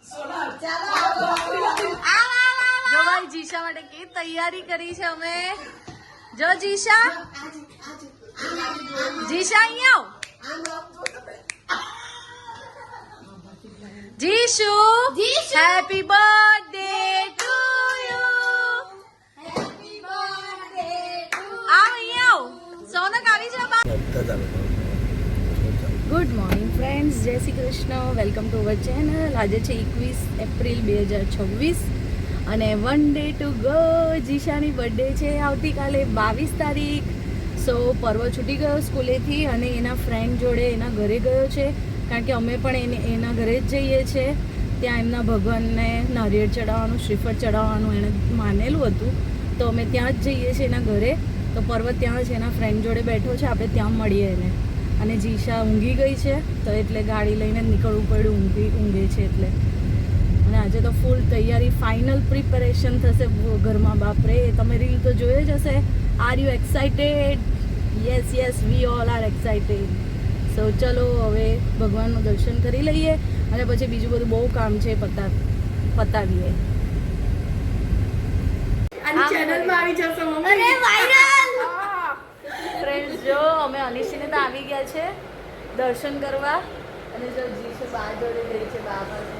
જો ભાઈ જીશા માટે કે તૈયારી કરી છે અમે. જો જીશા, જીશા અહીંયા આવ. Jishu, happy birthday to you. આવ અહીંયા આવ. સોનક આવી જા બા. ગુડ મોર્નિંગ ફ્રેન્ડ્સ, જય Shri Krishna. Welcome to our channel. આજે છે 21 એપ્રિલ 2026 અને વન ડે ટુ ગો. જીશાની બર્થડે છે આવતીકાલે 22 તારીખ. સો પર્વ છૂટી ગયો સ્કૂલેથી અને એના ફ્રેન્ડ જોડે એના ઘરે ગયો છે, કારણ કે અમે પણ એના ઘરે જ જઈએ છીએ. ત્યાં એમના ભગવાનને નારિયેળ ચડાવવાનું, શ્રીફળ ચડાવવાનું એણે માનેલું હતું, તો અમે ત્યાં જ જઈએ છીએ એના ઘરે. તો પર્વ ત્યાં છે, એના ફ્રેન્ડ જોડે બેઠો છે, આપણે ત્યાં મળીએ એને. અને જીશા ઊંઘી ગઈ છે, તો એટલે ગાડી લઈને નીકળવું પડ્યું, ઊંઘે છે એટલે. અને આજે તો ફૂલ તૈયારી, ફાઇનલ પ્રિપેરેશન થશે ઘરમાં. બાપરે, તમે રીલ તો જોઈ જ હશે. Are you excited? Yes yes, we all are excited. So ચલો હવે ભગવાનનું દર્શન કરી લઈએ અને પછી બીજું બધું બહુ કામ છે પતાવીએ. ફ્રેન્ડ્સ જો અમે અનિશીને તો આવી ગયા છે દર્શન કરવા. અને જો જીશુ બા જોડે ગઈ છે, બા પાસે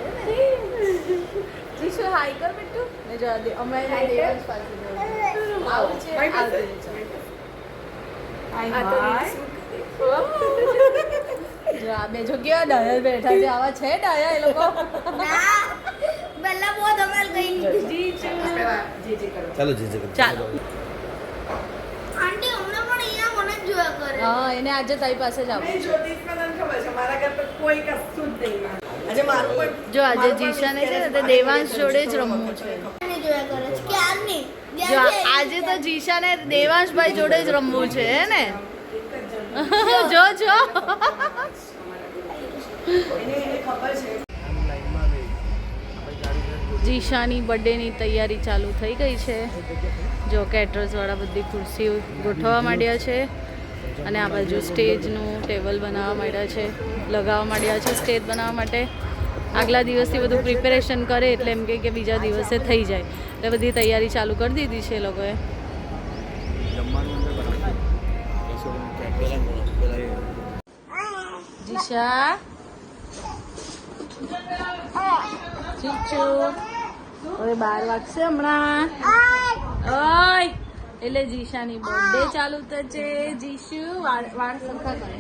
જીશુ હાઈ કર બેટુ. ને જો અમે દેવાંશ પાસે આવું છે. જો આ બે જો કેવા ડાયા બેઠા છે, આવા છે ડાયા એ લોકો. ચાલો જીજે ચાલો. આંટી હમણાં પણ અહીંયા મને જ જોયા કરે. હા, એને આજે તારી પાસે જ આવું. જો આજે જીશાને છે ને તે દેવાંશ જોડે જ રમવું છે. મને જોયા કરે છે ક્યારની. જો આજે તો જીશાને દેવાંશભાઈ જોડે જ રમવું છે, હે ને? જો જો જીશાની બર્થડેની તૈયારી ચાલુ થઈ ગઈ છે. જો કેટરર્સ વાળા બધી ખુરશીઓ ગોઠવવા માંડ્યા છે અને આ બાજુ સ્ટેજનું ટેબલ બનાવવા માંડ્યા છે, લગાવવા માંડ્યા છે સ્ટેજ બનાવવા માટે. આગલા દિવસથી બધું પ્રિપેરેશન કરે એટલે એમ કે બીજા દિવસે થઈ જાય, એટલે બધી તૈયારી ચાલુ કરી દીધી છે એ લોકોએ. જીશા, ચીચુ, હવે 12 વાગશે હમણાં. ઓય, એટલે જીશાની બર્થડે ચાલુ થશે. જીશુ વાળ સરખા કરે.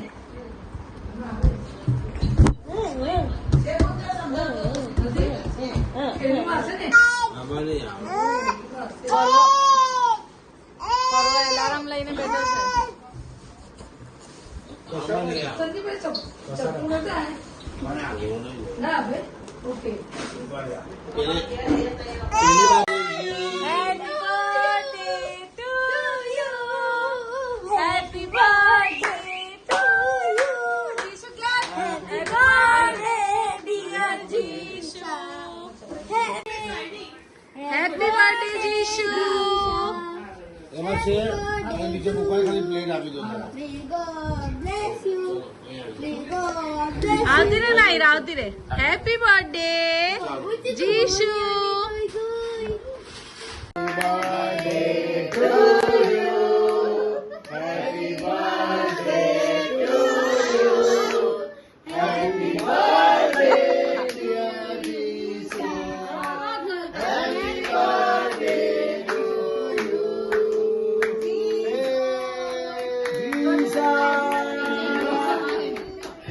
એલાર્મ લઈને બેઠો છે. Happy birthday Jishu. એમાં છે અને નીચે મૂકવાની ખાલી પ્લેટ આપી દો. આવતી રે નાઈરા, આવતી રે. Happy birthday Jishu.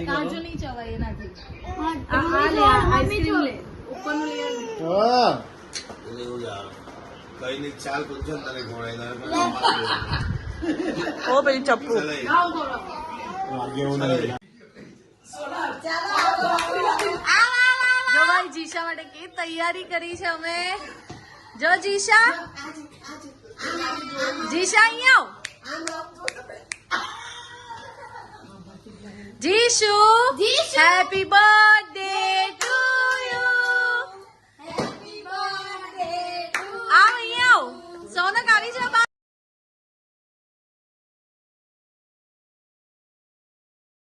કાજુ નહીં ચવાય એનાથી. આ લે, આઈસ્ક્રીમ લે, ઉપરનું લેયર લે. હા એવું જ આવે. કઈ ની ચાલ પૂછજો ને તને ઘોડાઈ ઓ પેલી ચપ્પુ. વાગે એવું નહીં. જો ભાઈ જીશા માટે કે તૈયારી કરી છે અમે. જો જીશા, જીશા અહીંયા આવ. Jishu, happy birthday.